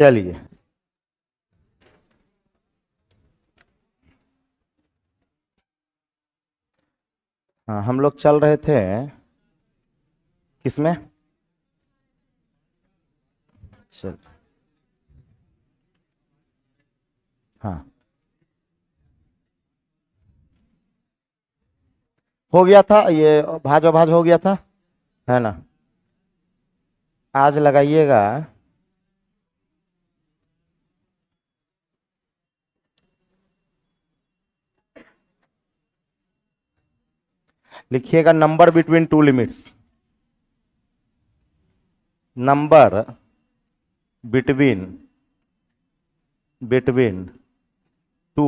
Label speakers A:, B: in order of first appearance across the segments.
A: चलिए, हाँ हम लोग चल रहे थे किसमें? चल, हाँ हो गया था ये, भाजो भाज हो गया था, है ना। आज लगाइएगा लिखिएगा number between two limits. Number between between two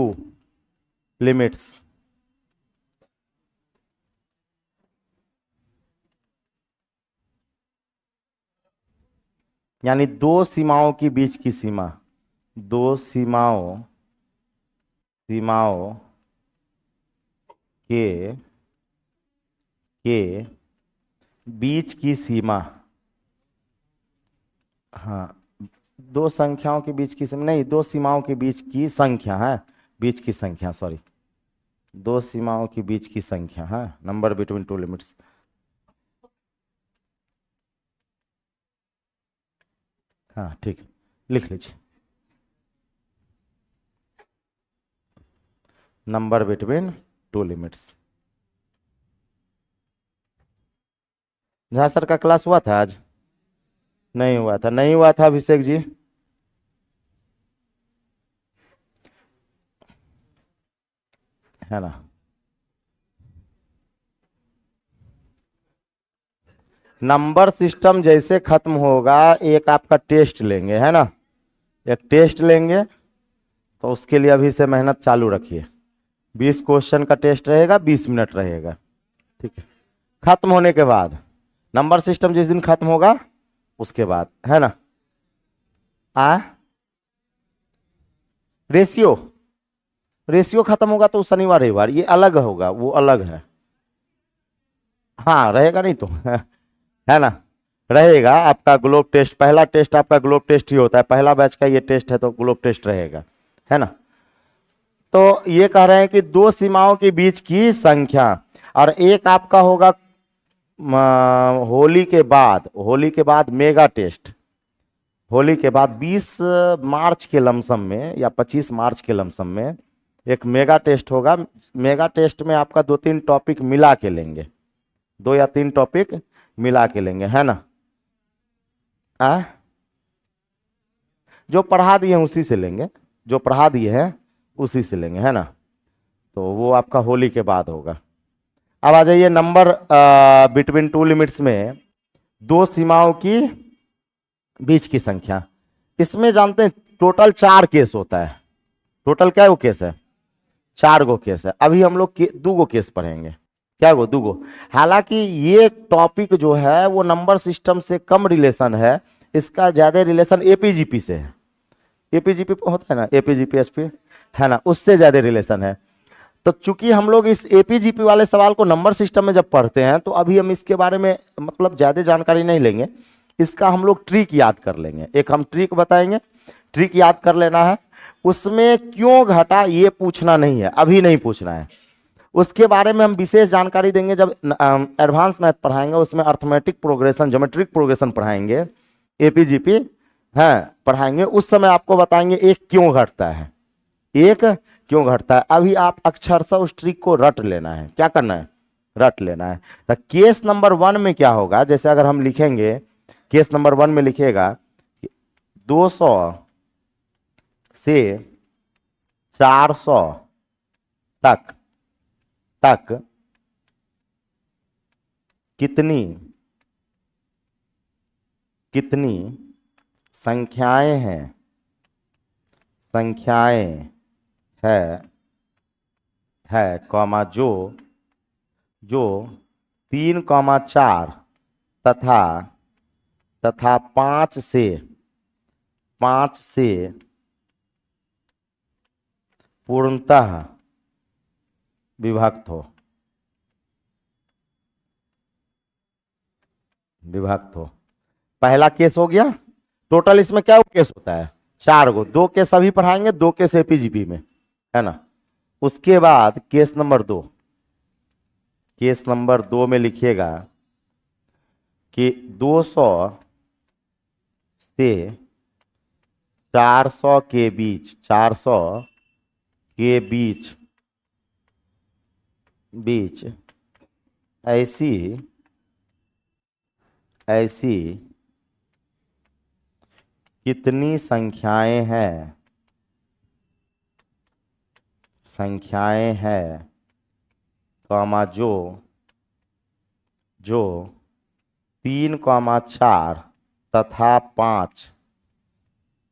A: limits. यानी दो सीमाओं के बीच की सीमा, दो सीमाओं सीमाओं के के बीच की सीमा। हाँ, दो संख्याओं के बीच की सीमा नहीं, दो सीमाओं के बीच की संख्या है, बीच की संख्या, सॉरी, दो सीमाओं के बीच की संख्या है, नंबर बिटवीन टू लिमिट्स। हाँ ठीक है, लिख लीजिए number between two limits. Jha sir का क्लास हुआ था आज? नहीं हुआ था, नहीं हुआ था अभिषेक जी। है ना, नंबर सिस्टम जैसे खत्म होगा एक आपका टेस्ट लेंगे, है ना, एक टेस्ट लेंगे, तो उसके लिए अभी से मेहनत चालू रखिए। 20 क्वेश्चन का टेस्ट रहेगा, 20 मिनट रहेगा, ठीक है। खत्म होने के बाद, नंबर सिस्टम जिस दिन खत्म होगा उसके बाद, है ना। आ रेशियो, रेशियो खत्म होगा तो शनिवार रविवार ये अलग होगा, वो अलग है। हाँ रहेगा, नहीं तो है ना, रहेगा आपका ग्लोब टेस्ट। पहला टेस्ट आपका ग्लोब टेस्ट ही होता है, पहला बैच का ये टेस्ट है तो ग्लोब टेस्ट रहेगा, है ना। तो ये कह रहे हैं कि दो सीमाओं के बीच की संख्या, और एक आपका होगा होली के बाद, होली के बाद मेगा टेस्ट, होली के बाद 20 मार्च के लमसम में या 25 मार्च के लमसम में एक मेगा टेस्ट होगा। मेगा टेस्ट में आपका 2-3 टॉपिक मिला के लेंगे, 2 या 3 टॉपिक मिला के लेंगे, है ना। आ? जो पढ़ा दिए हैं उसी से लेंगे, जो पढ़ा दिए हैं उसी से लेंगे, है ना। तो वो आपका होली के बाद होगा। अब आ जाइए नंबर बिटवीन टू लिमिट्स में दो सीमाओं की बीच की संख्या। इसमें जानते हैं टोटल 4 केस होता है। टोटल क्या गो केस है? 4 गो केस है। अभी हम लोग 2 गो केस पढ़ेंगे। क्या गो? 2 गो। हालांकि ये टॉपिक जो है वो नंबर सिस्टम से कम रिलेशन है, इसका ज्यादा रिलेशन एपीजीपी से है। एपीजीपी होता है ना, एपीजीपी एचपी, है ना, उससे ज्यादा रिलेशन है। तो चूंकि हम लोग इस एपीजीपी वाले सवाल को नंबर सिस्टम में जब पढ़ते हैं तो अभी हम इसके बारे में मतलब ज्यादा जानकारी नहीं लेंगे, इसका हम लोग ट्रिक याद कर लेंगे। एक हम ट्रिक बताएंगे, ट्रिक याद कर लेना है। उसमें क्यों घटा ये पूछना नहीं है, अभी नहीं पूछना है, उसके बारे में हम विशेष जानकारी देंगे जब एडवांस मैथ पढ़ाएंगे, उसमें अर्थमेटिक प्रोग्रेशन, ज्योमेट्रिक प्रोग्रेशन पढ़ाएंगे, एपीजीपी है पढ़ाएंगे, उस समय आपको बताएंगे एक क्यों घटता है, एक क्यों घटता है। अभी आप अक्षरशः उस ट्रिक को रट लेना है। क्या करना है? रट लेना है। तो केस नंबर 1 में क्या होगा, जैसे अगर हम लिखेंगे केस नंबर 1 में लिखिएगा 200 से 400 तक तक कितनी कितनी संख्याएं हैं, संख्याएं है कॉमा जो जो 3,4 तथा 5 से पूर्णतः विभक्त हो, विभक्त हो। पहला केस हो गया। टोटल इसमें क्या केस होता है? 4 गो, 2 केस अभी पढ़ाएंगे, 2 केस एपीजीपी में, है ना। उसके बाद केस नंबर 2, केस नंबर 2 में लिखिएगा कि 200 से 400 के बीच, 400 के बीच ऐसी कितनी संख्याएं हैं कॉमा जो 3, 4 तथा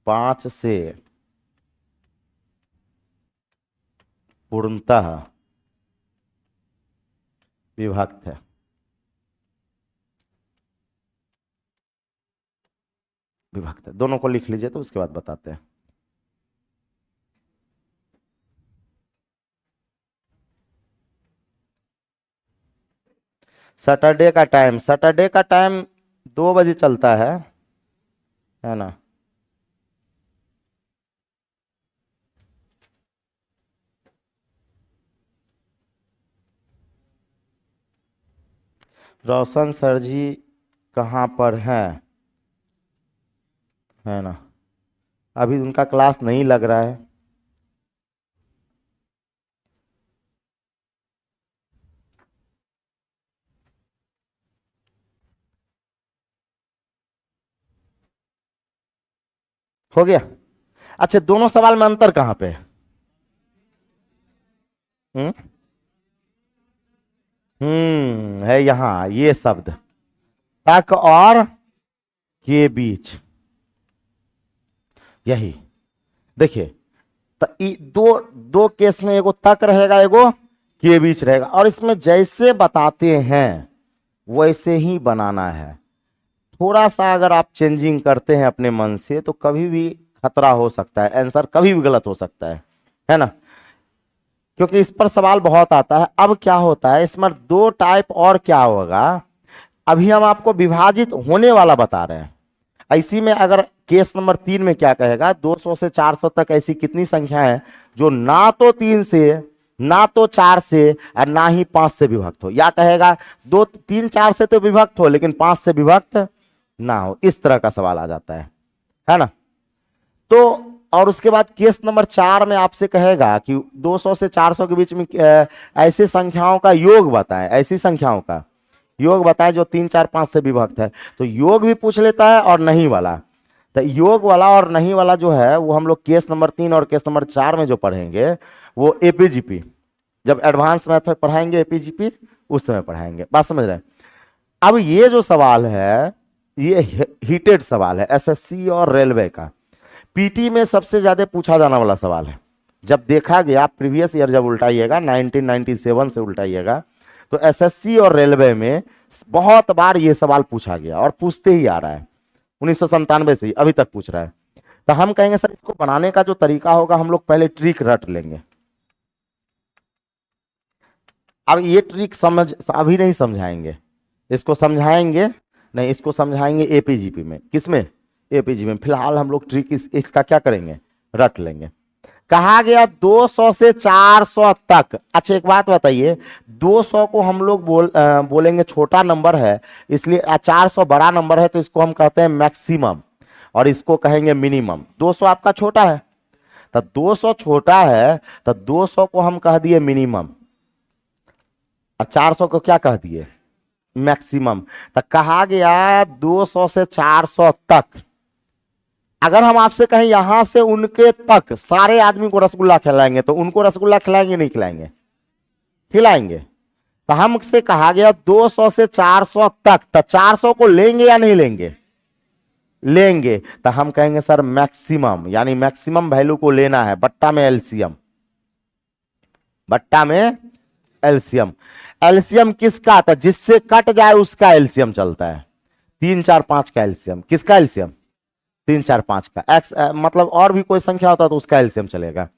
A: 5 से पूर्णतः विभक्त है। दोनों को लिख लीजिए, तो उसके बाद बताते हैं। सैटरडे का टाइम 2 बजे चलता है ना। रोशन सर जी कहाँ पर हैं, है ना। अभी उनका क्लास नहीं लग रहा है। हो गया। अच्छा, दोनों सवाल में अंतर कहां पे है? है यहां ये शब्द, तक और के बीच। यही देखिए, दो केस में एगो तक रहेगा, एगो के बीच रहेगा, और इसमें जैसे बताते हैं वैसे ही बनाना है। थोड़ा सा अगर आप चेंजिंग करते हैं अपने मन से तो कभी भी खतरा हो सकता है, आंसर कभी भी गलत हो सकता है ना, क्योंकि इस पर सवाल बहुत आता है। अब क्या होता है इसमें 2 टाइप और क्या होगा, अभी हम आपको विभाजित होने वाला बता रहे हैं। इसी में अगर केस नंबर 3 में क्या कहेगा, 200 से 400 तक ऐसी कितनी संख्या है जो ना तो 3 से, ना तो 4 से, और ना ही 5 से विभक्त हो। या कहेगा 2, 3, 4 से तो विभक्त हो लेकिन 5 से विभक्त ना हो। इस तरह का सवाल आ जाता है ना। तो और उसके बाद केस नंबर 4 में आपसे कहेगा कि 200 से 400 के बीच में ऐसी संख्याओं का योग बताएं, ऐसी संख्याओं का योग बताएं जो 3, 4, 5 से विभक्त है। तो योग भी पूछ लेता है और नहीं वाला। तो योग वाला और नहीं वाला जो है वो हम लोग केस नंबर 3 और केस नंबर 4 में जो पढ़ेंगे वो एपीजीपी, जब एडवांस मैथड पढ़ाएंगे एपीजीपी उस समय पढ़ाएंगे। बात समझ रहे हैं? अब ये जो सवाल है ये हीटेड सवाल है, एसएससी और रेलवे का, पीटी में सबसे ज्यादा पूछा जाने वाला सवाल है। जब देखा गया प्रीवियस ईयर, जब उल्टाइएगा 1997 से उल्टाइएगा, तो एसएससी और रेलवे में बहुत बार ये सवाल पूछा गया और पूछते ही आ रहा है, 1997 से अभी तक पूछ रहा है। तो हम कहेंगे सर इसको बनाने का जो तरीका होगा, हम लोग पहले ट्रिक रट लेंगे। अब ये ट्रिक अभी नहीं समझाएंगे, इसको समझाएंगे नहीं, इसको समझाएंगे एपीजीपी में। किसमें? एपीजीपी में। फिलहाल हम लोग ट्रिक इसका क्या करेंगे, रट लेंगे। कहा गया 200 से 400 तक। अच्छा एक बात बताइए, 200 को हम लोग बोलेंगे छोटा नंबर है, इसलिए 400 बड़ा नंबर है, तो इसको हम कहते हैं मैक्सिमम और इसको कहेंगे मिनिमम। 200 आपका छोटा है, तो 200 छोटा है तो 200 को हम कह दिए मिनिमम और 400 को क्या कह दिए, मैक्सिमम। तो कहा गया 200 से 400 तक। अगर हम आपसे कहें यहां से उनके तक सारे आदमी को रसगुल्ला खिलाएंगे, तो उनको रसगुल्ला खिलाएंगे नहीं खिलाएंगे? खिलाएंगे। तो हमसे कहा गया 200 से 400 तक, तो 400 को लेंगे या नहीं लेंगे? लेंगे। तो हम कहेंगे सर मैक्सिमम, यानी मैक्सिमम वैल्यू को लेना है, बट्टा में एलसीएम, बट्टा में एलसीएम। एलसीएम किसका? था जिससे कट जाए उसका एलसीएम चलता है। 3, 4, 5 का एलसीएम। किसका एलसीएम? 3, 4, 5 का। एक्स मतलब और भी कोई संख्या होता तो उसका एलसीएम चलेगा।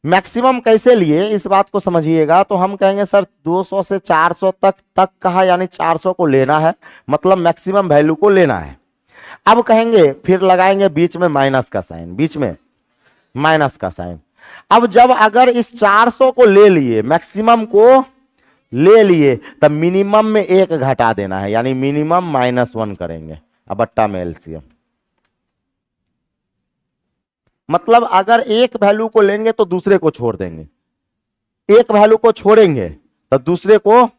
A: मैक्सिमम कैसे लिए इस बात को समझिएगा। तो हम कहेंगे सर 200 से 400 तक कहा, यानी 400 को लेना है, मतलब मैक्सिमम वैल्यू को लेना है। अब कहेंगे फिर लगाएंगे बीच में माइनस का साइन, बीच में माइनस का साइन। अब जब अगर इस 400 को ले लिए, मैक्सिमम को ले लिए, तब मिनिमम में एक घटा देना है, यानी मिनिमम -1 करेंगे। अब बट्टा में एलसीएम, मतलब अगर एक वैल्यू को लेंगे तो दूसरे को छोड़ देंगे, एक वैल्यू को छोड़ेंगे तो दूसरे को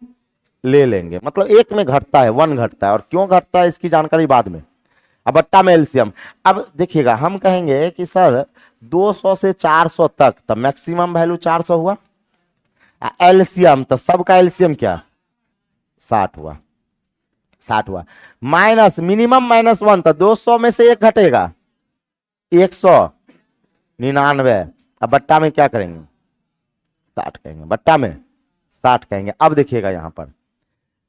A: ले लेंगे, मतलब एक में घटता है, 1 घटता है। और क्यों घटता है इसकी जानकारी बाद में। अब बट्टा में एलसीएम। अब देखिएगा हम कहेंगे कि सर 200 से 400 तक, तो मैक्सिमम वैल्यू 400 हुआ, एलसीएम तो सबका एलसीएम क्या 60 हुआ, 60 हुआ। माइनस मिनिमम -1, तो 200 में से एक घटेगा, 199। अब बट्टा में क्या करेंगे 60 कहेंगे, बट्टा में 60 कहेंगे। अब देखिएगा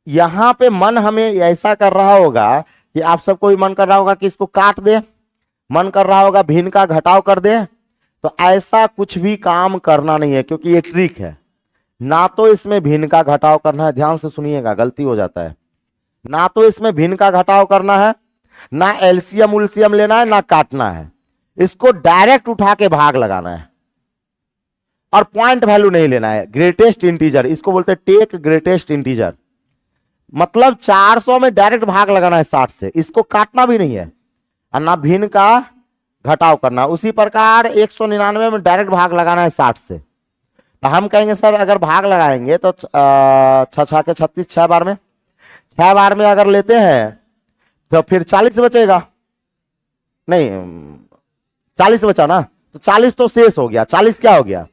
A: यहां पे मन हमें ऐसा कर रहा होगा कि आप सबको भी मन कर रहा होगा कि इसको काट दे, मन कर रहा होगा भिन्न का घटाव कर दे। तो ऐसा कुछ भी काम करना नहीं है, क्योंकि ये ट्रिक है। ना तो इसमें भिन्न का घटाव करना है, ध्यान से सुनिएगा, गलती हो जाता है। ना तो इसमें भिन्न का घटाव करना है, ना एलसीएम उलसीएम लेना है, ना काटना है। इसको डायरेक्ट उठा के भाग लगाना है, और पॉइंट वैल्यू नहीं लेना है। ग्रेटेस्ट इंटीजर, इसको बोलते हैं टेक ग्रेटेस्ट इंटीजर, मतलब 400 में डायरेक्ट भाग लगाना है 60 से, इसको काटना भी नहीं है, और ना भिन्न का घटाव करना। उसी प्रकार 199 में डायरेक्ट भाग लगाना है 60 से। तो हम कहेंगे सर अगर भाग लगाएंगे तो 6 के 36, 6 बार में, 6 बार में अगर लेते हैं तो फिर 40 बचेगा, नहीं 40 बचा ना, तो 40 तो शेष हो गया, 40 क्या हो गया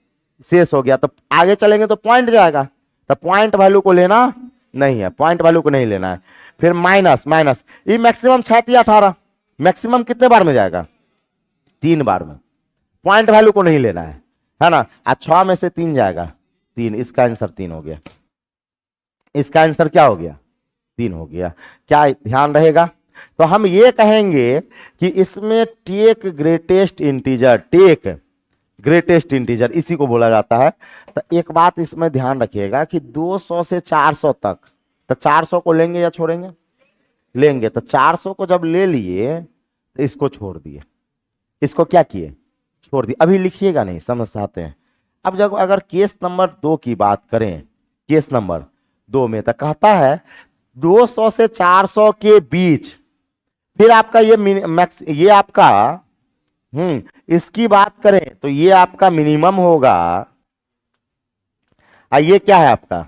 A: शेष हो गया। तो आगे चलेंगे तो पॉइंट जाएगा, तो पॉइंट वैल्यू को लेना नहीं है, पॉइंट वैल्यू को नहीं लेना है। फिर माइनस, ये मैक्सिमम 6 या 18, मैक्सिमम कितने बार में जाएगा 3 बार में, पॉइंट वैल्यू को नहीं लेना है ना। 6 में से 3 जाएगा 3, इसका आंसर 3 हो गया, इसका आंसर क्या हो गया 3 हो गया। क्या ध्यान रहेगा। तो हम ये कहेंगे कि इसमें take greatest integer, take greatest integer इसी को बोला जाता है। तो एक बात इसमें ध्यान रखिएगा कि 200 से 400 तक, तो 400 को लेंगे या छोड़ेंगे, लेंगे। तो 400 को जब ले लिए तो इसको छोड़ दिए, इसको क्या किए छोड़ दिए। अभी लिखिएगा नहीं, समझ आते हैं। अब जब अगर केस नंबर 2 की बात करें, केस नंबर 2 में तो कहता है 200 से 400 के बीच, फिर आपका ये आपका इसकी बात करें तो ये आपका मिनिमम होगा, ये क्या है आपका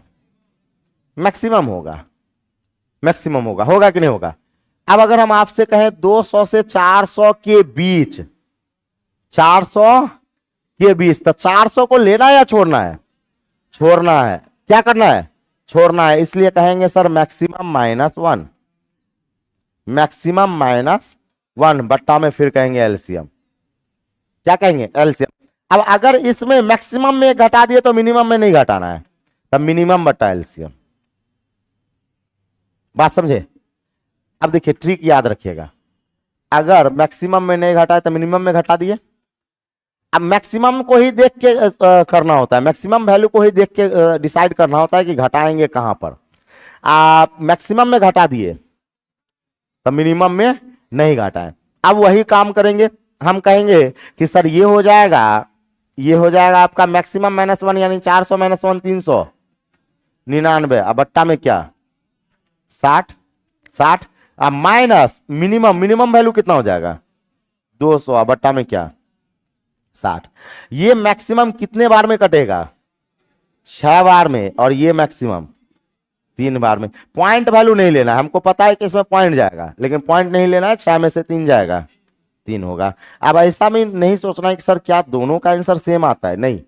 A: मैक्सिमम होगा, मैक्सिमम होगा, होगा कि नहीं होगा। अब अगर हम आपसे कहें 200 से 400 के बीच, 400 के बीच, तो 400 को लेना है या छोड़ना है, छोड़ना है। क्या करना है, छोड़ना है। इसलिए कहेंगे सर मैक्सिमम -1, मैक्सिमम -1 बट्टा में फिर कहेंगे एलसीएम, क्या कहेंगे एलसीएम। अब अगर इसमें मैक्सिमम में घटा दिए तो मिनिमम में नहीं घटाना है, तब मिनिमम बट्टा एलसीएम। बात समझे। अब देखिए ट्रिक याद रखिएगा, अगर मैक्सिमम में नहीं घटा है तो मिनिमम में घटा दिए। अब मैक्सिमम को ही देख के करना होता है, मैक्सिमम वैल्यू को ही देख के डिसाइड करना होता है कि घटाएंगे कहां पर। आप मैक्सिमम में घटा दिए तो मिनिमम में नहीं घटाएं। अब वही काम करेंगे, हम कहेंगे कि सर ये हो जाएगा, ये हो जाएगा आपका मैक्सिमम -1, यानी 400 -1 399। अब बट्टा में क्या 60, अब माइनस मिनिमम वैल्यू कितना हो जाएगा 200, अब बट्टा में क्या 60। ये मैक्सिमम कितने बार में कटेगा 6 बार में, और ये मैक्सिमम 3 बार में। पॉइंट वैल्यू नहीं लेना, हमको पता है कि इसमें पॉइंट जाएगा, लेकिन पॉइंट नहीं लेना है। 6 में से 3 जाएगा 3 होगा। अब ऐसा में नहीं सोचना है कि सर क्या दोनों का आंसर सेम आता है, नहीं।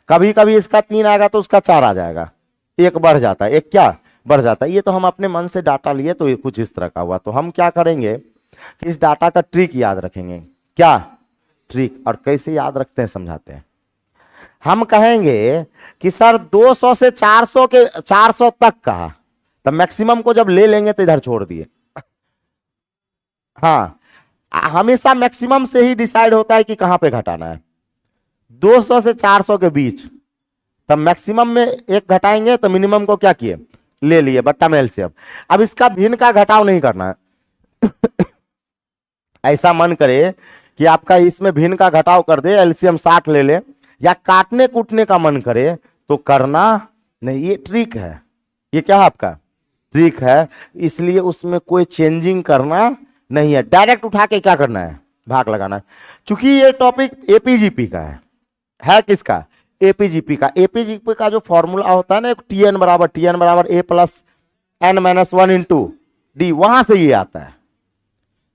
A: कभी कभी इसका 3 आएगा तो उसका 4 आ जाएगा, एक बढ़ जाता है, एक क्या बढ़ जाता है। ये तो हम अपने मन से डाटा लिए तो ये कुछ इस तरह का हुआ। तो हम क्या करेंगे कि इस डाटा का ट्रिक याद रखेंगे। क्या ट्रिक, और कैसे याद रखते हैं समझाते हैं। हम कहेंगे कि सर 200 से 400 तक कहा, तो मैक्सिमम को जब ले लेंगे तो इधर छोड़ दिए। हाँ, हमेशा मैक्सिमम से ही डिसाइड होता है कि कहां पे घटाना है। 200 से 400 के बीच, तब मैक्सिमम में एक घटाएंगे तो मिनिमम को क्या किए ले लिए, बट्टा में एलसीएम। अब इसका भिन्न का घटाव नहीं करना है ऐसा मन करे कि आपका इसमें भिन्न का घटाव कर दे, एलसीएम 60 ले ले, या काटने कूटने का मन करे तो करना नहीं। ये ट्रिक है, ये क्या है आपका ट्रिक है, इसलिए उसमें कोई चेंजिंग करना नहीं है, डायरेक्ट उठा के क्या करना है, भाग लगाना है। चूंकि ये टॉपिक एपीजीपी का है किसका, एपीजीपी का। एपीजीपी का जो फॉर्मूला होता है ना, टीएन बराबर a plus n minus 1 into d, वहां से ये आता है,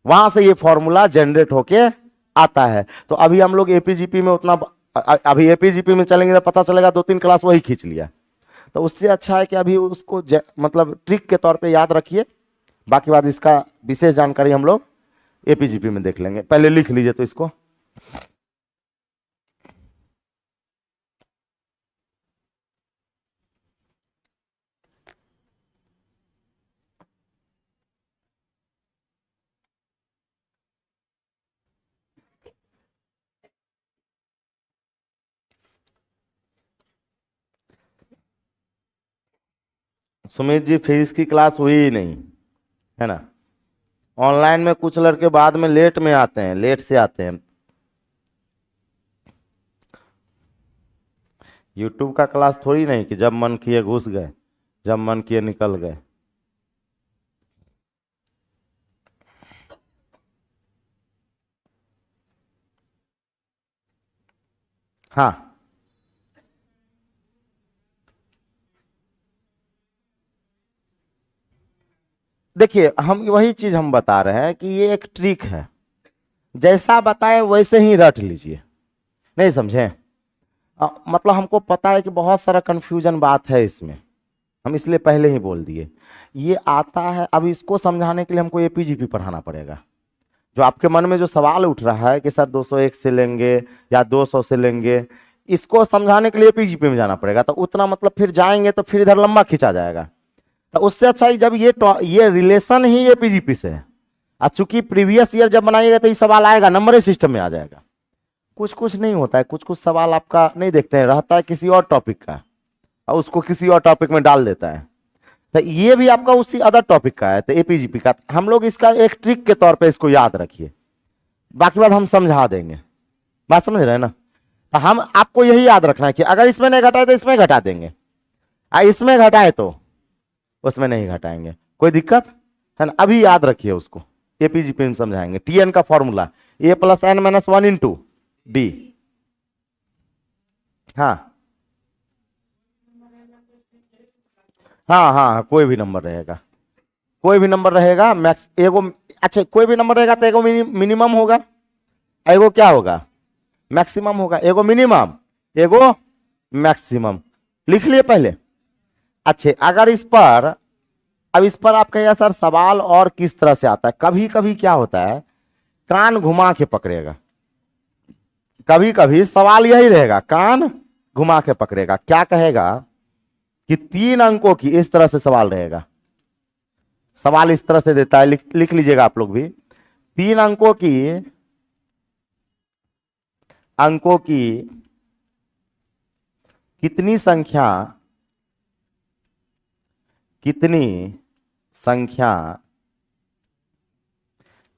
A: वहां से ये फॉर्मूला जनरेट होके आता है। तो अभी हम लोग एपीजीपी में उतना, अभी एपीजीपी में चलेंगे तो पता चलेगा 2-3 क्लास वही खींच लिया। तो उससे अच्छा है कि अभी उसको मतलब ट्रिक के तौर पे याद रखिए, बाकी बात इसका विशेष जानकारी हम लोग एपीजीपी में देख लेंगे। पहले लिख लीजिए तो इसको, सुमित जी फिजिक्स की क्लास हुई ही नहीं है ना। ऑनलाइन में कुछ लड़के बाद में लेट में आते हैं, लेट से आते हैं। यूट्यूब का क्लास थोड़ी नहीं कि जब मन किए घुस गए, जब मन किए निकल गए। हाँ देखिए, हम वही चीज हम बता रहे हैं कि ये एक ट्रिक है, जैसा बताए वैसे ही रट लीजिए, नहीं समझे। मतलब हमको पता है कि बहुत सारा कंफ्यूजन बात है इसमें, हम इसलिए पहले ही बोल दिए ये आता है। अब इसको समझाने के लिए हमको एपीजीपी पढ़ाना पड़ेगा। जो आपके मन में जो सवाल उठ रहा है कि सर 201 से लेंगे या 200 से लेंगे, इसको समझाने के लिए एपीजीपी में जाना पड़ेगा। तो उतना मतलब फिर जाएंगे तो फिर इधर लंबा खींचा जाएगा। तो उससे अच्छा ही जब ये रिलेशन ही एपीजीपी से है, और चूंकि प्रीवियस ईयर जब बनाइएगा तो ये सवाल आएगा, नंबर सिस्टम में आ जाएगा। कुछ कुछ नहीं होता है, कुछ कुछ सवाल आपका नहीं देखते हैं, रहता है किसी और टॉपिक का और उसको किसी और टॉपिक में डाल देता है। तो ये भी आपका उसी अदर टॉपिक का है, तो एपीजीपी का। हम लोग इसका एक ट्रिक के तौर पे इसको याद रखिए, बाकी बात हम समझा देंगे। बात समझ रहे हैं ना। तो हम आपको यही याद रखना है कि अगर इसमें नहीं घटाए तो इसमें घटा देंगे, और इसमें घटाए तो उसमें नहीं घटाएंगे, कोई दिक्कत है ना। अभी याद रखिए उसको, एपीजीपी में समझाएंगे। टीएन का formula a plus n minus 1 into d. हाँ हाँ हाँ, कोई भी नंबर रहेगा, कोई भी नंबर रहेगा, मैक्स एगो। अच्छा, कोई भी नंबर रहेगा तो एगो मिनिमम होगा, एगो क्या होगा, मैक्सिमम होगा। एगो मिनिमम, एगो मैक्सिमम, लिख लिए पहले। अच्छे, अगर इस पर, अब इस पर आप कहिएगा सर सवाल और किस तरह से आता है। कभी कभी क्या होता है, कान घुमा के पकड़ेगा, कभी कभी सवाल यही रहेगा, कान घुमा के पकड़ेगा। क्या कहेगा कि 3 अंकों की, इस तरह से सवाल रहेगा, सवाल इस तरह से देता है, लिख लीजिएगा आप लोग भी। 3 अंकों की कितनी संख्या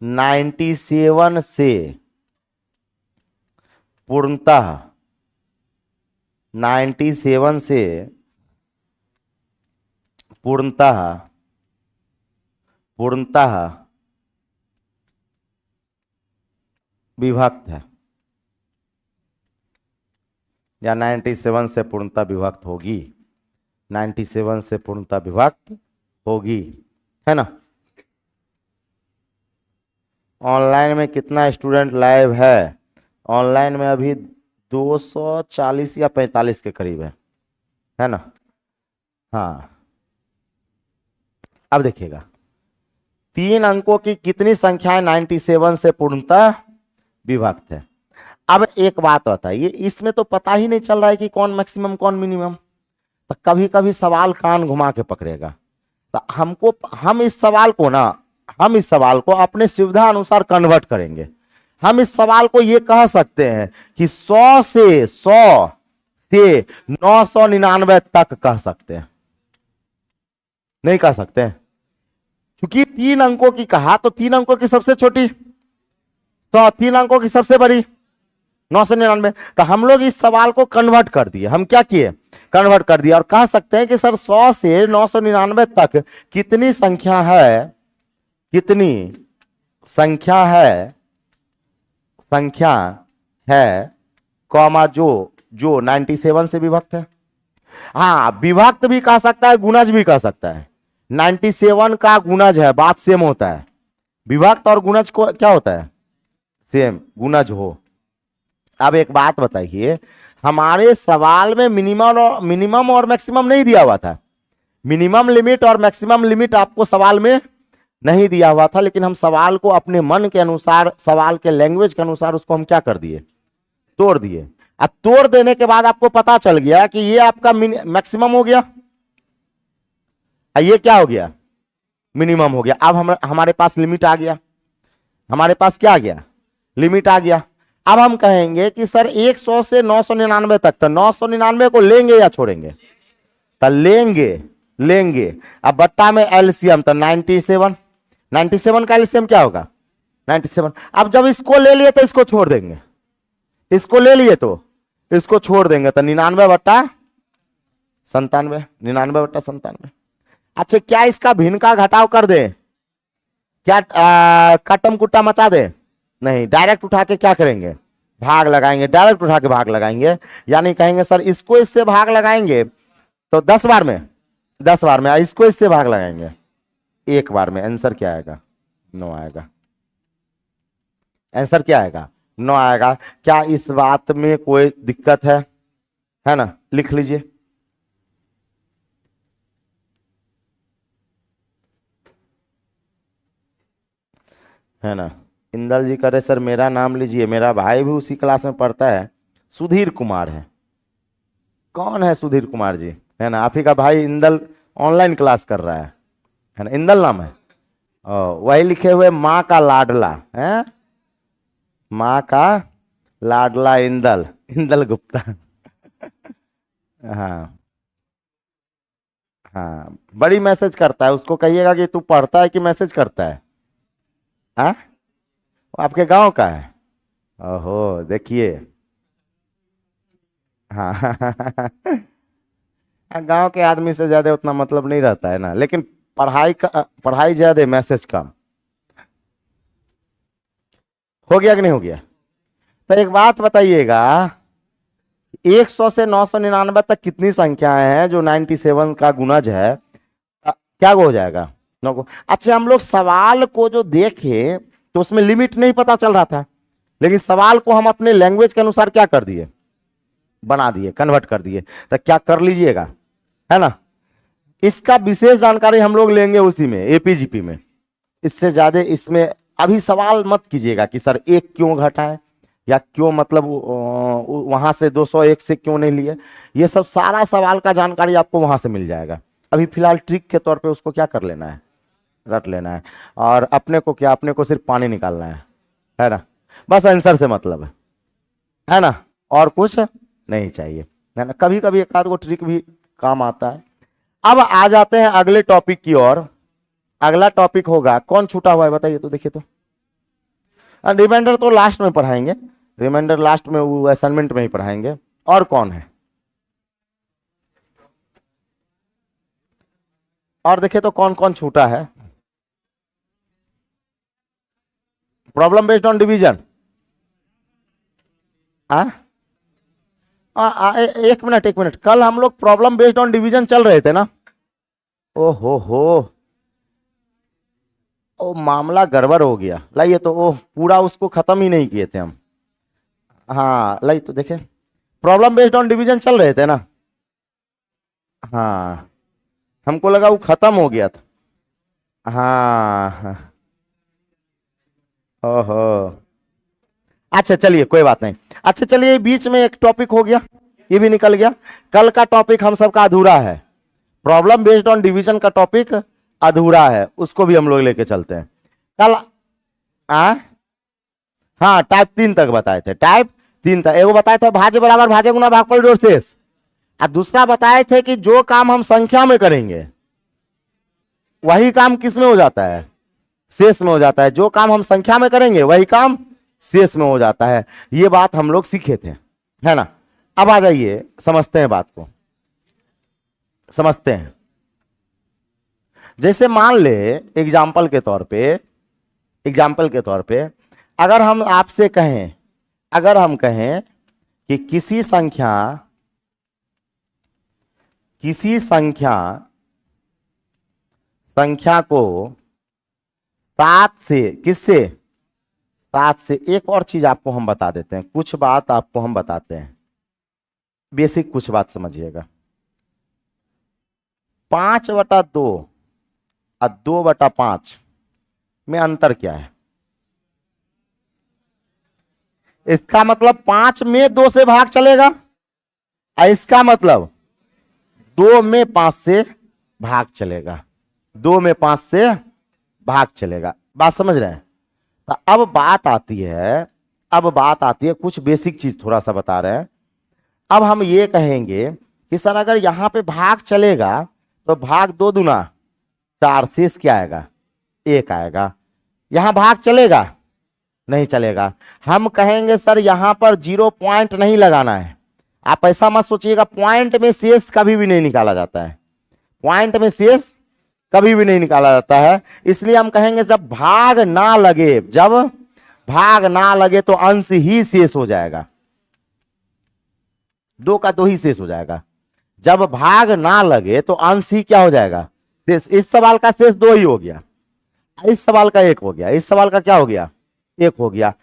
A: 97 से पूर्णतः 97 से पूर्णतः विभक्त है, या 97 से पूर्णतः विभक्त होगी, 97 से पूर्णतः विभक्त होगी, है ना। ऑनलाइन में कितना स्टूडेंट लाइव है? ऑनलाइन में अभी 240 या 45 के करीब है ना। हाँ, अब देखिएगा, 3 अंकों की कितनी संख्याएं 97 से पूर्णतः विभक्त है। अब एक बात बताइए, इसमें तो पता ही नहीं चल रहा है कि कौन मैक्सिमम कौन मिनिमम। तो कभी कभी सवाल कान घुमा के पकड़ेगा। तो हम इस सवाल को अपने सुविधा अनुसार कन्वर्ट करेंगे। हम इस सवाल को ये कह सकते हैं कि 100 से 999 तक कह सकते हैं, नहीं कह सकते हैं। क्योंकि 3 अंकों की कहा तो 3 अंकों की सबसे छोटी तो 3 अंकों की सबसे बड़ी 999। तो हम लोग इस सवाल को कन्वर्ट कर दिए। हम क्या किए? कन्वर्ट कर दिया और कह सकते हैं कि सर 100 से 999 तक कितनी संख्या है, कितनी संख्या है कॉमा जो 97 से विभक्त है। हाँ, विभक्त भी कह सकता है, गुणज भी कह सकता है। 97 का गुणज है, बात सेम होता है। विभक्त और गुणज को क्या होता है? सेम, गुणज हो। अब एक बात बताइए, हमारे सवाल में मिनिमम और मैक्सिमम नहीं दिया हुआ था। मिनिमम लिमिट और मैक्सिमम लिमिट आपको सवाल में नहीं दिया हुआ था, लेकिन हम सवाल को अपने मन के अनुसार, सवाल के लैंग्वेज के अनुसार उसको हम क्या कर दिए? तोड़ दिए। अब तोड़ देने के बाद आपको पता चल गया कि ये आपका मैक्सिमम हो गया, ये क्या हो गया? मिनिमम हो गया। अब हमारे पास लिमिट आ गया। हमारे पास क्या आ गया? लिमिट आ गया। अब हम कहेंगे कि सर 100 से 999 तक, तो 999 को लेंगे या छोड़ेंगे? तो लेंगे। अब बट्टा में एलसीएम, तो 97 का एलसीएम क्या होगा? 97। अब जब इसको ले लिए तो इसको छोड़ देंगे, इसको ले लिए तो इसको छोड़ देंगे, तो 99 बट्टा 97। अच्छा, क्या इसका भिन्न का घटाव कर दे? क्या कटम कुट्टा मचा दे? नहीं, डायरेक्ट उठा के क्या करेंगे? भाग लगाएंगे। डायरेक्ट उठा के भाग लगाएंगे, यानी कहेंगे सर इसको इससे भाग लगाएंगे तो 10 बार में, इसको इससे भाग लगाएंगे 1 बार में। आंसर क्या आएगा? 9 आएगा। आंसर क्या आएगा? 9 आएगा। क्या इस बात में कोई दिक्कत है ना? लिख लीजिए। है ना? इंदल जी करे सर मेरा नाम लीजिए, मेरा भाई भी उसी क्लास में पढ़ता है, सुधीर कुमार है। कौन है सुधीर कुमार जी? है ना, आप ही का भाई इंदल ऑनलाइन क्लास कर रहा है ना? इंदल नाम है। वही लिखे हुए माँ का लाडला है, माँ का लाडला इंदल गुप्ता। हाँ हाँ, बड़ी मैसेज करता है। उसको कहिएगा कि तू पढ़ता है कि मैसेज करता है? हाँ, वो आपके गांव का है। ओहो, देखिए। हाँ। गांव के आदमी से ज्यादा उतना मतलब नहीं रहता है ना, लेकिन पढ़ाई ज्यादा, मैसेज कम। हो गया कि नहीं हो गया? तो एक बात बताइएगा, 100 से 999 तक कितनी संख्याएं हैं जो 97 का गुणज है? क्या हो जाएगा? 9 को। अच्छा, हम लोग सवाल को जो देखे तो उसमें लिमिट नहीं पता चल रहा था, लेकिन सवाल को हम अपने लैंग्वेज के अनुसार क्या कर दिए? बना दिए, कन्वर्ट कर दिए। तो क्या कर लीजिएगा, है ना? इसका विशेष जानकारी हम लोग लेंगे उसी में, एपीजीपी में। इससे ज्यादा इसमें अभी सवाल मत कीजिएगा कि सर 1 क्यों घटा है, या क्यों मतलब वहां से 201 से क्यों नहीं लिए। ये सब सारा सवाल का जानकारी आपको वहां से मिल जाएगा। अभी फिलहाल ट्रिक के तौर पे उसको क्या कर लेना है? रट लेना है। और अपने को क्या, अपने को सिर्फ पानी निकालना है ना? बस आंसर से मतलब है ना? और कुछ नहीं चाहिए, है ना? कभी कभी एक आध को ट्रिक भी काम आता है। अब आ जाते हैं अगले टॉपिक की ओर। अगला टॉपिक होगा, कौन छूटा हुआ है बताइए तो, देखिए तो। रिमाइंडर तो लास्ट में पढ़ाएंगे, रिमाइंडर लास्ट में, वो असाइनमेंट में ही पढ़ाएंगे। और कौन है? और देखिए तो कौन कौन छूटा है। Problem based on division. एक मिनट, कल हम लोग प्रॉब्लम बेस्ड ऑन डिवीजन चल रहे थे ना? ओ मामला गड़बड़ हो गया। लाइए तो, वो पूरा उसको खत्म ही नहीं किए थे हम। हाँ, लाइए तो देखें, प्रॉब्लम बेस्ड ऑन डिवीजन चल रहे थे ना? हाँ, हमको लगा वो खत्म हो गया था। हाँ। ओहो, अच्छा चलिए, कोई बात नहीं। अच्छा चलिए, बीच में एक टॉपिक हो गया, ये भी निकल गया। कल का टॉपिक हम सबका अधूरा है, प्रॉब्लम बेस्ड ऑन डिवीजन का टॉपिक अधूरा है, उसको भी हम लोग लेके चलते हैं कल। हाँ, टाइप 3 तक बताए थे, टाइप 3 तक। एगो बताए थे भाज्य बराबर भाज्य गुना भागफल जोड़ शेष, और दूसरा बताए थे कि जो काम हम संख्या में करेंगे वही काम किस में हो जाता है? शेष में हो जाता है। जो काम हम संख्या में करेंगे वही काम शेष में हो जाता है। ये बात हम लोग सीखे थे, है ना। अब आ जाइए समझते हैं बात को, समझते हैं। जैसे मान ले एग्जाम्पल के तौर पे, एग्जाम्पल के तौर पे अगर हम आपसे कहें, अगर हम कहें कि किसी संख्या को 7 से, किससे, 7 से, एक और चीज आपको हम बता देते हैं, कुछ बात आपको हम बताते हैं, बेसिक कुछ बात समझिएगा। 5/2 और 2/5 में अंतर क्या है? इसका मतलब 5 में 2 से भाग चलेगा, और इसका मतलब 2 में 5 से भाग चलेगा, 2 में 5 से भाग चलेगा। बात समझ रहे हैं? तो अब बात आती है, अब बात आती है, कुछ बेसिक चीज थोड़ा सा बता रहे हैं। अब हम ये कहेंगे कि सर अगर यहां पे भाग चलेगा तो भाग 2 दूना 4, शेष क्या आएगा? 1 आएगा। यहां भाग चलेगा? नहीं चलेगा। हम कहेंगे सर यहां पर 0 पॉइंट नहीं लगाना है। आप ऐसा मत सोचिएगा, पॉइंट में शेष कभी भी नहीं निकाला जाता है, पॉइंट में शेष कभी भी नहीं निकाला जाता है। इसलिए हम कहेंगे जब भाग ना लगे, जब भाग ना लगे तो अंश ही शेष हो जाएगा, 2 का 2 ही शेष हो जाएगा। जब भाग ना लगे तो अंश ही क्या हो जाएगा? शेष। इस सवाल का शेष 2 ही हो गया, इस सवाल का 1 हो गया, इस सवाल का क्या हो गया? 1 हो गया।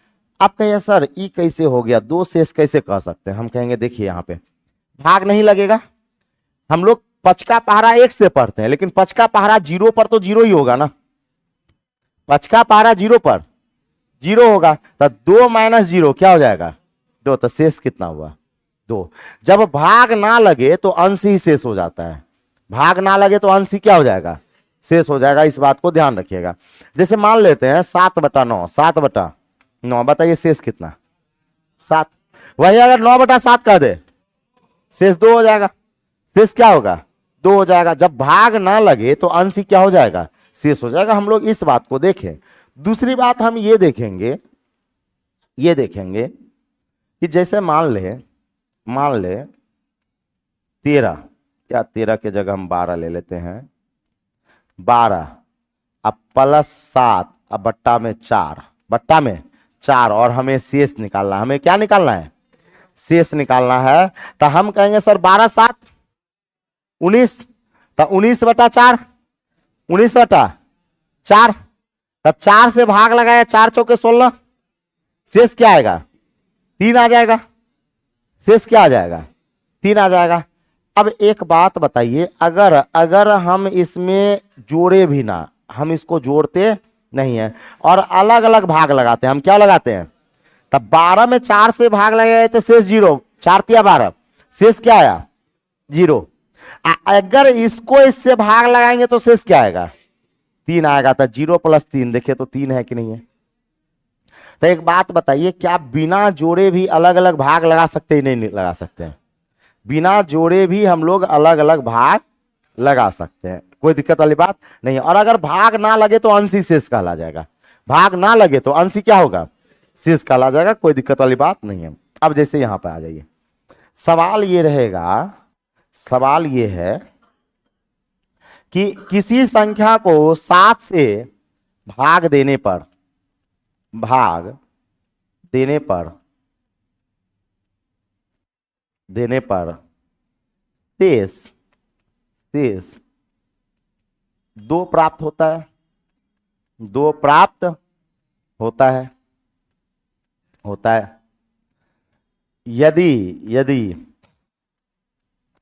A: आप कहिए सर ई कैसे हो गया, 2 शेष कैसे कह सकते हैं? हम कहेंगे देखिए यहां पे भाग नहीं लगेगा। हम लोग 5 का पहाड़ा 1 से पढ़ते हैं, लेकिन 5 का पहाड़ा 0 पर तो 0 ही होगा ना। 5 का पहाड़ा 0 पर 0 होगा, तो 2 - 0 क्या हो जाएगा? 2। तो शेष कितना हुआ? 2। जब भाग ना लगे तो अंश ही शेष हो जाता है, भाग ना लगे तो अंश ही क्या हो जाएगा? शेष हो जाएगा। इस बात को ध्यान रखिएगा। जैसे मान लेते हैं 7/9, 7/9, बताइए शेष कितना? 7। वही अगर 9/7 कह दे, शेष 2 हो जाएगा। शेष क्या होगा? 2 हो जाएगा। जब भाग ना लगे तो अंश ही क्या हो जाएगा? शेष हो जाएगा। हम लोग इस बात को देखें। दूसरी बात हम ये देखेंगे, ये देखेंगे कि जैसे मान ले 13, या 13 के जगह हम 12 ले लेते हैं, 12 अब +7 अब बट्टा में 4, बट्टा में 4, और हमें शेष निकालना, हमें क्या निकालना है? शेष निकालना है। तो हम कहेंगे सर 12 × 7 = 19, तो 19/4, 19/4, तो 4 से भाग लगाया, 4 × 4 = 16, शेष क्या आएगा? 3 आ जाएगा। शेष क्या आ जाएगा? 3 आ जाएगा। अब एक बात बताइए, अगर हम इसमें जोड़े भी ना, हम इसको जोड़ते नहीं है और अलग अलग भाग लगाते हैं, हम क्या लगाते हैं? तब 12 में 4 से भाग लगाए तो शेष 0, 4 × 3 = 12, शेष क्या आया? 0। अगर इसको इससे भाग लगाएंगे तो शेष क्या आएगा? 3 आएगा। तो 0 + 3, देखिए तो 3 है कि नहीं है? तो एक बात बताइए, क्या बिना जोड़े भी अलग अलग भाग लगा सकते हैं? नहीं लगा सकते हैं। बिना जोड़े भी हम लोग अलग अलग भाग लगा सकते हैं, कोई दिक्कत वाली बात नहीं है। और अगर भाग ना लगे तो अंश ही शेष कहला जाएगा, भाग ना लगे तो अंश ही क्या होगा? शेष कहला जाएगा, कोई दिक्कत वाली बात नहीं है। अब जैसे यहां पर आ जाइए, सवाल ये रहेगा, सवाल ये है कि किसी संख्या को 7 से भाग देने पर, शेष 2 प्राप्त होता है, 2 प्राप्त होता है, यदि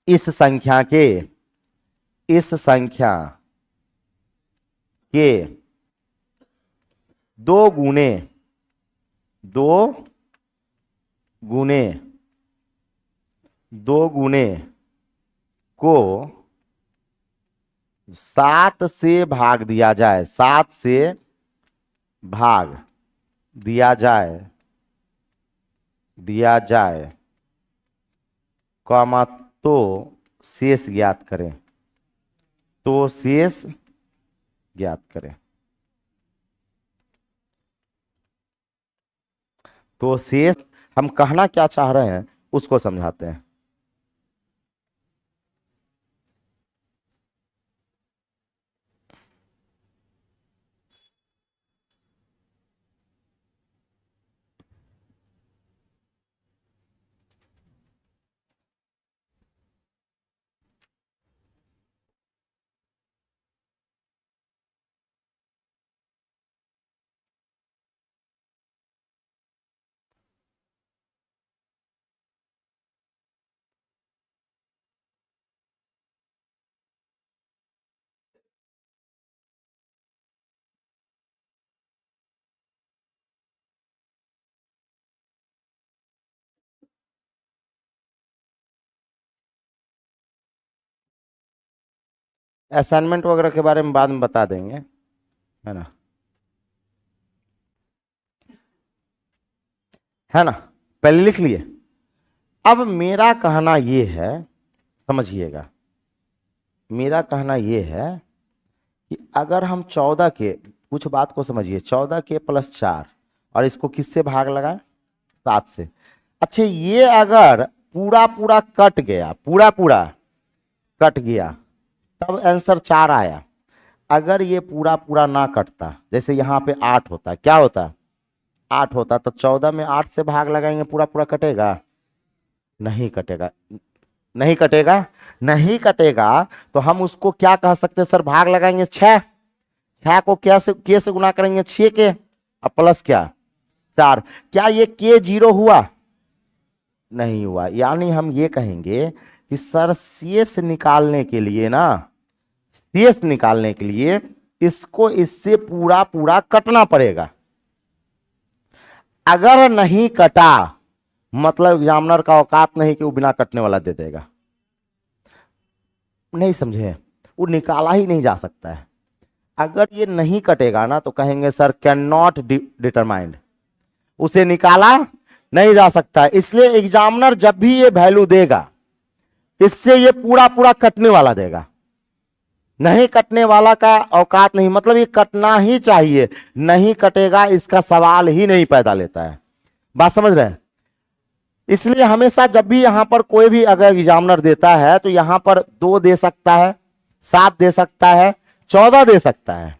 A: इस संख्या के 2 गुने को 7 से भाग दिया जाए, 7 से भाग दिया जाए, कॉमा, तो शेष ज्ञात करें, तो शेष ज्ञात करें। तो शेष, हम कहना क्या चाह रहे हैं उसको समझाते हैं। असाइनमेंट वगैरह के बारे में बाद में बता देंगे, है ना, है ना, पहले लिख लिए। अब मेरा कहना ये है, समझिएगा, मेरा कहना ये है कि अगर हम 14 के, कुछ बात को समझिए, 14 के प्लस 4 और इसको किससे भाग लगाएं, 7 से। अच्छा, ये अगर पूरा पूरा कट गया, पूरा पूरा कट गया, तब आंसर 4 आया। अगर ये पूरा पूरा ना कटता, जैसे यहाँ पे 8 होता, क्या होता, 8 होता, तो 14 में 8 से भाग लगाएंगे, पूरा पूरा कटेगा, नहीं कटेगा, नहीं कटेगा, नहीं कटेगा। तो हम उसको क्या कह सकते हैं सर, भाग लगाएंगे 6, 6 को क्या से, के से गुना करेंगे 6 के, अब प्लस क्या 4, क्या ये के 0 हुआ, नहीं हुआ। यानी हम ये कहेंगे कि सर शेष निकालने के लिए ना, शेष निकालने के लिए इसको इससे पूरा पूरा कटना पड़ेगा। अगर नहीं कटा, मतलब एग्जामिनर का औकात नहीं कि वो बिना कटने वाला दे देगा, नहीं समझे, वो निकाला ही नहीं जा सकता है। अगर ये नहीं कटेगा ना तो कहेंगे सर कैन नॉट डिटरमाइंड, उसे निकाला नहीं जा सकता है। इसलिए एग्जामिनर जब भी ये वैल्यू देगा, इससे ये पूरा पूरा कटने वाला देगा, नहीं कटने वाला का औकात नहीं, मतलब ये कटना ही चाहिए, नहीं कटेगा इसका सवाल ही नहीं पैदा लेता है। बात समझ रहे हैं? इसलिए हमेशा जब भी यहां पर कोई भी अगर एग्जामिनर देता है तो यहां पर 2 दे सकता है, 7 दे सकता है, 14 दे सकता है,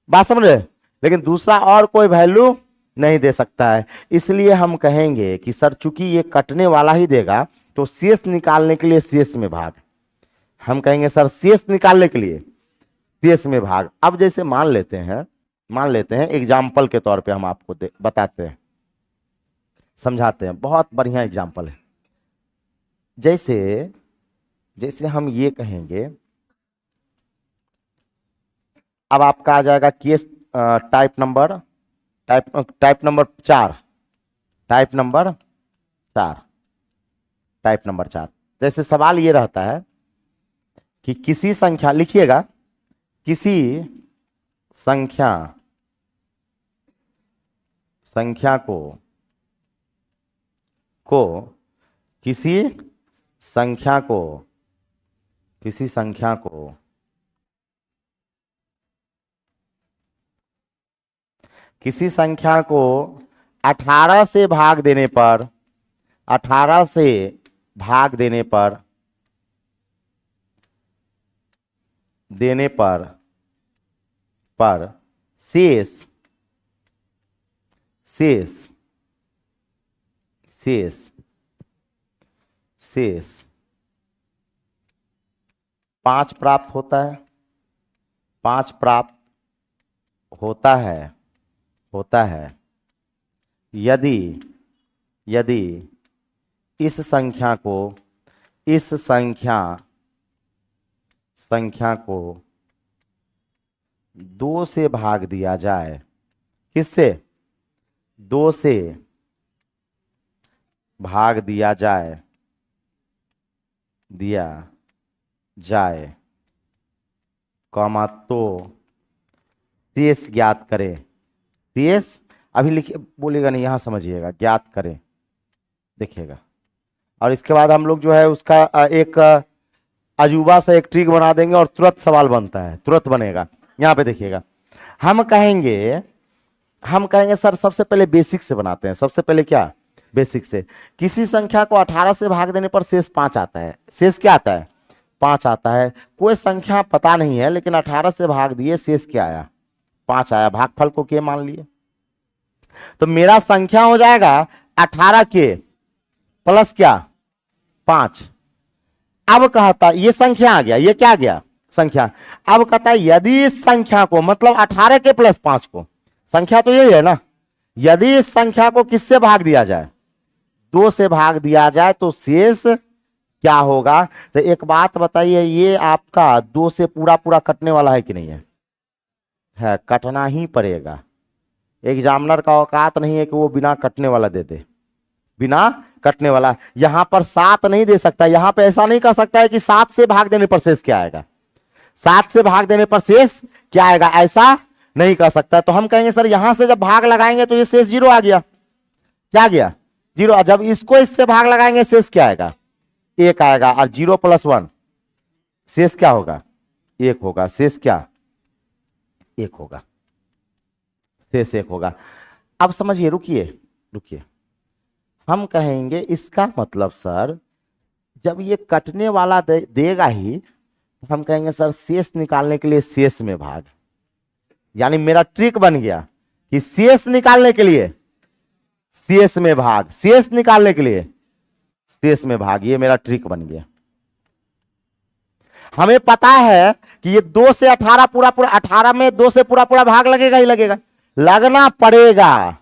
A: बात समझ रहे, लेकिन दूसरा और कोई वैल्यू नहीं दे सकता है। इसलिए हम कहेंगे कि सर चूंकि ये कटने वाला ही देगा, तो शेष निकालने के लिए शेष में भाग, हम कहेंगे सर शेष निकालने के लिए शेष में भाग। अब जैसे मान लेते हैं एग्जाम्पल के तौर पे हम आपको बताते हैं, समझाते हैं, बहुत बढ़िया एग्जाम्पल है। जैसे हम ये कहेंगे, अब आपका आ जाएगा case type number 4, type number 4। जैसे सवाल ये रहता है कि किसी संख्या, लिखिएगा, किसी संख्या किसी संख्या को 18 से भाग देने पर, 18 से भाग देने पर शेष 5 प्राप्त होता है, 5 प्राप्त होता है यदि इस संख्या को 2 से भाग दिया जाए, किससे, 2 से भाग दिया जाए, कॉमा, तो शेष ज्ञात करें। शेष अभी लिखिए, बोलेगा नहीं, यहां समझिएगा, ज्ञात करें, देखिएगा। और इसके बाद हम लोग जो है उसका एक अजूबा से एक ट्रिक बना देंगे और तुरंत सवाल बनता है, तुरंत बनेगा। यहां पे देखिएगा, हम कहेंगे हम कहेंगे सर सबसे पहले बेसिक से बनाते हैं। सबसे पहले क्या, बेसिक से। किसी संख्या को 18 से भाग देने पर शेष 5 आता है। शेष क्या आता है, 5 आता है। कोई संख्या पता नहीं है, लेकिन 18 से भाग दिए, शेष क्या आया, 5 आया। भागफल को के मान लिए, तो मेरा संख्या हो जाएगा 18 के प्लस क्या, 5। अब कहता ये संख्या आ गया, ये क्या आ गया, संख्या। अब कहता है यदि इस संख्या को, मतलब 18 के प्लस 5 को, संख्या तो यही है ना, यदि इस संख्या को किससे भाग दिया जाए, 2 से भाग दिया जाए, तो शेष क्या होगा। तो एक बात बताइए, ये आपका 2 से पूरा पूरा कटने वाला है कि नहीं है, है, कटना ही पड़ेगा। एग्जामिनर का औकात नहीं है कि वो बिना कटने वाला दे दे, बिना कटने वाला। यहां पर 7 नहीं दे सकता, यहां पे ऐसा नहीं कर सकता है कि 7 से भाग देने पर शेष क्या आएगा, 7 से भाग देने पर शेष क्या आएगा, ऐसा नहीं कर सकता। तो हम कहेंगे सर यहां से जब भाग लगाएंगे तो ये शेष 0 आ गया, क्या आ गया, 0। जब इसको इससे भाग लगाएंगे शेष क्या आएगा, 1 आएगा। और 0 + 1 शेष क्या होगा, 1 होगा। शेष क्या, 1 होगा, शेष 1 होगा। अब समझिए, रुकिए रुकिए, हम कहेंगे इसका मतलब सर जब ये कटने वाला देगा ही, हम कहेंगे सर शेष निकालने के लिए शेष में भाग। यानी मेरा ट्रिक बन गया कि शेष निकालने के लिए शेष में भाग, शेष निकालने के लिए शेष में भाग। ये मेरा ट्रिक बन गया। हमें पता है कि ये 2 से 18 पूरा पूरा, 18 में 2 से पूरा पूरा भाग लगेगा ही लगेगा, लगना पड़ेगा।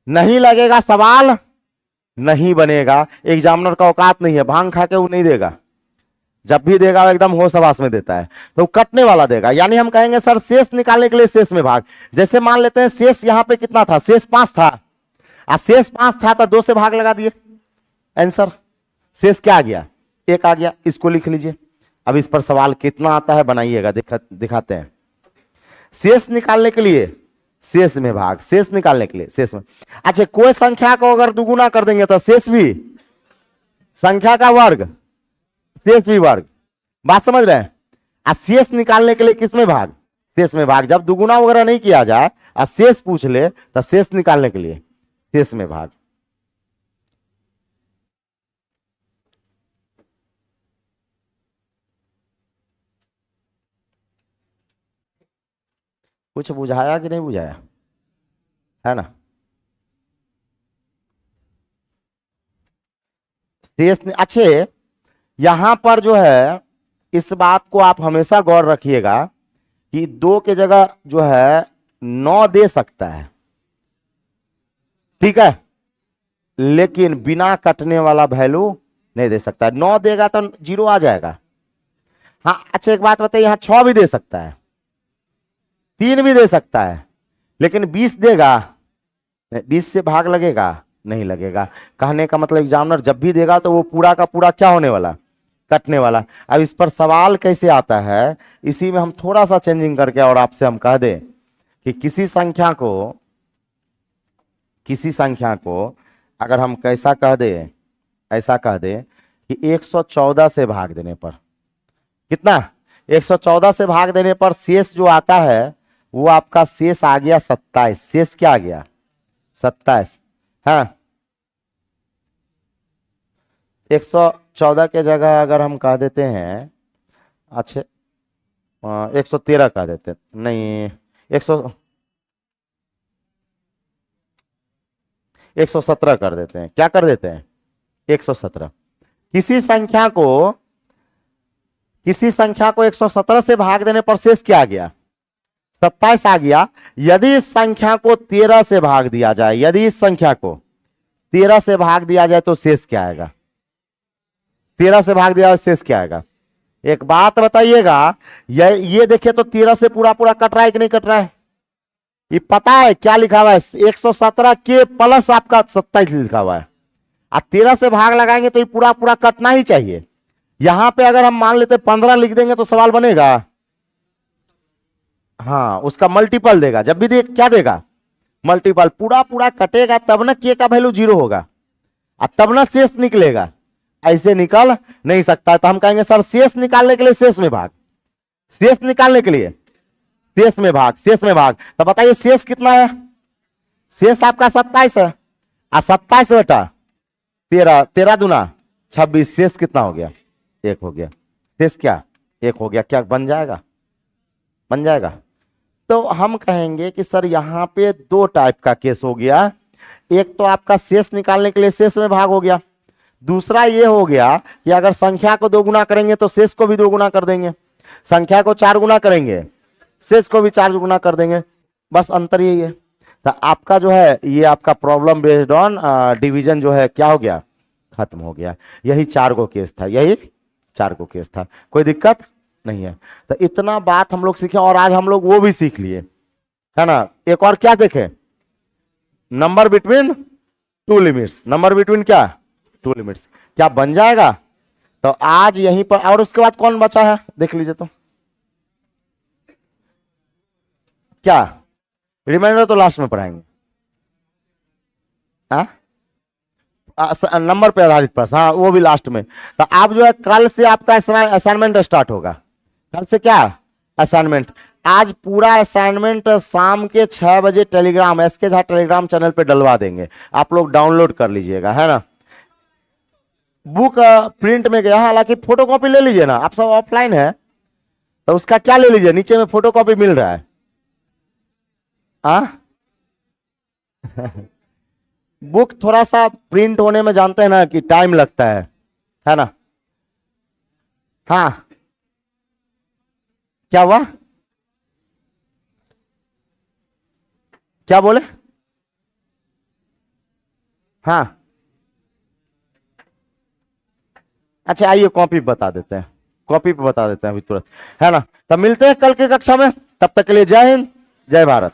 A: नहीं लगेगा सवाल नहीं बनेगा। एग्जामिनर का औकात नहीं है, भांग खा के वो नहीं देगा, जब भी देगा वो एकदम होश हवास में देता है, तो कटने वाला देगा। यानी हम कहेंगे सर शेष निकालने के लिए शेष में भाग। जैसे मान लेते हैं शेष यहां पे कितना था, शेष 5 था, और शेष 5 था तो 2 से भाग लगा दिए, आंसर शेष क्या आ गया, 1 आ गया। इसको लिख लीजिए। अब इस पर सवाल कितना आता है बनाइएगा, दिखाते हैं। शेष निकालने के लिए शेष में भाग, शेष निकालने के लिए शेष में। अच्छा, कोई संख्या को अगर दुगुना कर देंगे तो शेष भी संख्या का वर्ग, शेष भी वर्ग। बात समझ रहे हैं। और शेष निकालने के लिए किस में भाग, शेष में भाग। जब दुगुना वगैरह नहीं किया जाए और शेष पूछ ले तो शेष निकालने के लिए शेष में भाग। कुछ बुझाया कि नहीं बुझाया, है ना। शेष अच्छे, यहां पर जो है इस बात को आप हमेशा गौर रखिएगा कि 2 के जगह जो है 9 दे सकता है, ठीक है, लेकिन बिना कटने वाला वैल्यू नहीं दे सकता। 9 देगा तो 0 आ जाएगा। हाँ अच्छा, एक बात बताइए, यहां 6 भी दे सकता है, 3 भी दे सकता है, लेकिन 20 देगा, 20 से भाग लगेगा, नहीं लगेगा। कहने का मतलब एग्जामिनर जब भी देगा तो वो पूरा का पूरा क्या होने वाला, कटने वाला। अब इस पर सवाल कैसे आता है, इसी में हम थोड़ा सा चेंजिंग करके और आपसे हम कह दें कि किसी संख्या को अगर हम कैसा कह दें, ऐसा कह दें कि 114 से भाग देने पर कितना, 114 से भाग देने पर शेष जो आता है वो आपका शेष आ गया 27। शेष क्या आ गया, 27। हाँ, 114 के जगह अगर हम कह देते हैं, अच्छा 113 कह देते हैं, नहीं 117 कर देते हैं। क्या कर देते हैं, 117। किसी संख्या को 117 से भाग देने पर शेष क्या आ गया, 27 आ गया। यदि इस संख्या को 13 से भाग दिया जाए, यदि इस संख्या को 13 से भाग दिया जाए तो शेष क्या आएगा, 13 से भाग दिया जाए शेष क्या आएगा। एक बात बताइएगा, ये देखिए तो 13 से पूरा पूरा कट रहा है कि नहीं कट रहा है, ये पता है क्या लिखा हुआ है, 117 के प्लस आपका 27 लिखा हुआ है, और 13 से भाग लगाएंगे तो ये पूरा पूरा कटना ही चाहिए। यहां पे अगर हम मान लेते 15 लिख देंगे तो सवाल बनेगा, हाँ उसका मल्टीपल देगा। जब भी क्या देगा, मल्टीपल। पूरा पूरा कटेगा तब ना के का वैल्यू 0 होगा, और तब ना शेष निकलेगा, ऐसे निकल नहीं सकता। तो हम कहेंगे सर शेष निकालने के लिए शेष में भाग, शेष निकालने के लिए शेष में भाग, शेष में भाग। तो बताइए शेष कितना है, शेष आपका 27 है, 27 बेटा 13, 13 दूना 26, शेष कितना हो गया? 1 हो गया। शेष क्या? 1 हो गया। क्या बन जाएगा? बन जाएगा। तो हम कहेंगे कि सर यहां पे 2 टाइप का केस हो गया। एक तो आपका शेष निकालने के लिए शेष में भाग हो गया, दूसरा ये हो गया कि अगर संख्या को 2 गुना करेंगे तो शेष को भी 2 गुना कर देंगे, संख्या को 4 गुना करेंगे शेष को भी 4 गुना कर देंगे। बस अंतर यही है। तो आपका जो है ये आपका प्रॉब्लम बेस्ड ऑन डिवीजन जो है क्या हो गया? खत्म हो गया। यही 4 को केस था, यही 4 को केस था, कोई दिक्कत नहीं है। तो इतना बात हम लोग सीखे और आज हम लोग वो भी सीख लिए, है ना। एक और क्या देखे? Number between 2 limits. Number between क्या? 2 लिमिट्स। क्या बन जाएगा? तो आज यहीं पर। और उसके बाद कौन बचा है देख लीजिए। तो क्या रिमाइंडर तो लास्ट में पढ़ाएंगे। नंबर पे आधारित प्रश्न, हाँ वो भी लास्ट में। तो आप जो है कल से आपका असाइनमेंट स्टार्ट होगा। कल से क्या असाइनमेंट? आज पूरा असाइनमेंट शाम के 6 बजे Telegram, SK Jha Telegram channel पे डलवा देंगे, आप लोग डाउनलोड कर लीजिएगा, है ना। बुक प्रिंट में गया, हालांकि फोटोकॉपी ले लीजिए ना, आप सब ऑफलाइन है तो उसका क्या ले लीजिए, नीचे में फोटोकॉपी मिल रहा है। बुक थोड़ा सा प्रिंट होने में जानते हैं ना कि टाइम लगता है ना। हाँ क्या हुआ? क्या बोले? हाँ अच्छा आइए कॉपी बता देते हैं, कॉपी पे बता देते हैं अभी तुरंत, है ना। तब मिलते हैं कल की कक्षा में, तब तक के लिए जय हिंद जय भारत।